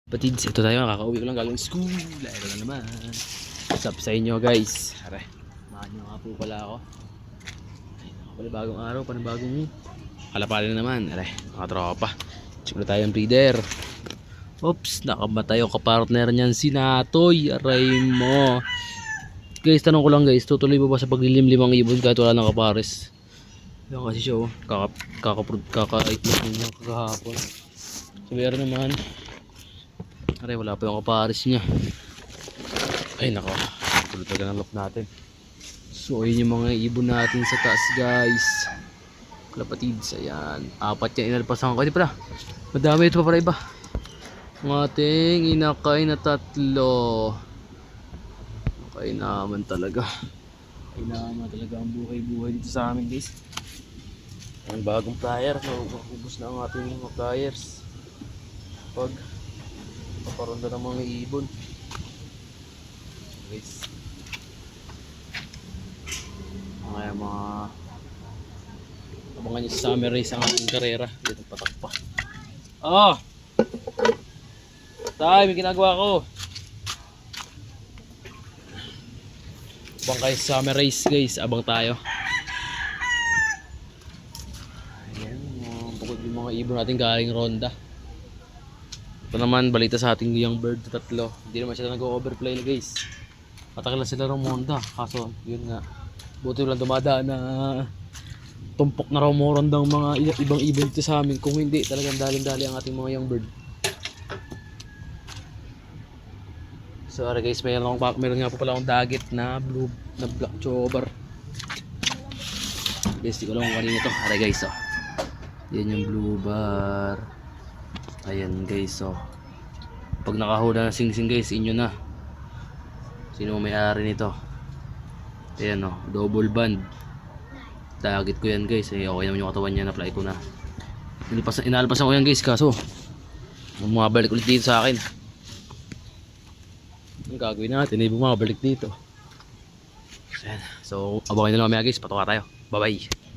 Patids, ito tayo, kakauwi ko lang galing school. Ito na naman. What's up sa inyo guys? Are, mahan nyo nga po pala ako. Ay, pala bagong araw, panibagong kalapali na naman. Are, mga tropa. Check na tayo ang breeder. Oops, nakamatay yung kapartner niyan, si Natoy. Aray mo. Guys, tanong ko lang guys, tutuloy ba sa paglilimlim ang ibon kahit wala ng kapares? Yan kasi siya oh, kaka-itlog niya kagahapon. So meron naman. Aray, wala pa yung kapares niya. Ay nako, tulad talaga ng lock natin. So ayun yung mga ibon natin sa taas guys. Kalapatids, ayan. Apat yan inalpasan ko. Hindi pala, madami ito pa pala iba. Ang ating inakay na tatlo. Okay naman talaga. Okay naman talaga ang buhay-buhay dito sa amin guys. Ang bagong flyer, so ubos na ang ating mga flyers pag paparonda ng mga ibon guys. Mga abangan nyo sa summer race ang ating karera. Dito patak pa. Oh! Tay, may ginagawa ko. Abang kayo sa summer race guys, abang tayo. Bukod yung mga ibon natin galing ronda. Ito naman balita sa ating young bird na tatlo. Hindi naman sila nag-overplay na guys. Matagal na sila Ramonda. Kaso yun nga, buti lang dumadaan na tumpok na raw mo rondang mga ibang ibon dito sa amin. Kung hindi talagang daling-dali ang ating mga young bird. So ara guys, meron nga po pala akong dagit na blue na black chobar. Guys, di ko lang kung kanina to. Ara guys oh. Yan yung blue bar. Ayan guys oh. Pag nakahula ng sing-sing guys, inyo na. Sino may-ari nito? Ayan oh, double band. Dagit ko yan guys. Okay naman yung katawan niya, na-apply ko na. Inaalpasan ko yan guys, kaso bumabalik ulit dito sa akin. Ang gagawin natin ay bumabalik dito. Ayan. So abangan nyo lang mamaya guys, patuwa tayo. Bye bye.